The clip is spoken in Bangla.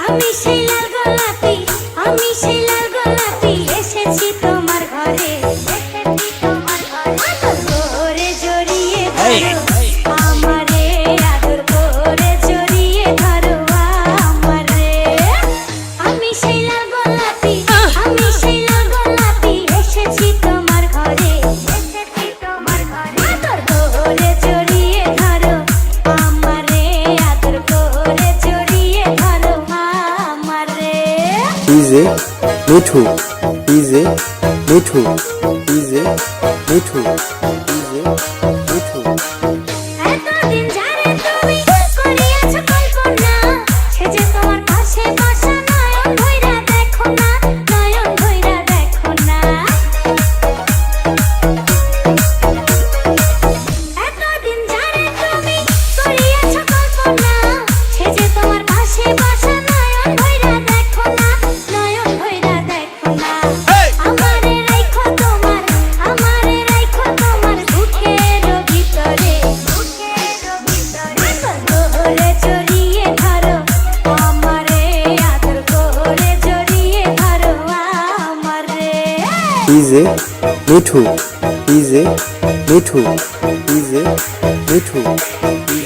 আমি সেই লাল গোলাপি, আমি সেই লাল গোলাপি, এসেছি তোমার ঘরে, এসেছি তোমার ঘরে। আদর করে জড়িয়ে ধরো আমারে, আদর করে জড়িয়ে ধরো আমারে। আমি সেই লাল গোলাপি, আমি সেই লাল গোলাপি, এসেছি তোমার ঘরে, এসেছি তোমার ঘরে। আদর করে জড়িয়ে ধরো আমারে, আদর করে জড়িয়ে ধরো আমারে। DJ Mithu, DJ Mithu, DJ Mithu, DJ Mithu. এতদিন যারে তুমি করিয়াছ কল্পনা, সে যে তোমার পাশে বসা, নয়ন ভইরা দেখো না, নয়ন ভইরা দেখো না। এতদিন যারে তুমি করিয়াছ কল্পনা, সে যে তোমার পাশে বসা, নয়ন ভইরা দেখো না, নয়ন ভইরা দেখো না। আমারে রাইখো তোমার, আমারে রাইখো তোমার বুকের ভিতরে, বুকের ভিতরে। আদর করে জড়িয়ে ধরো আমারে, আদর করে জড়িয়ে ধরো আমারে। DJ Mithu, DJ Mithu, DJ Mithu, DJ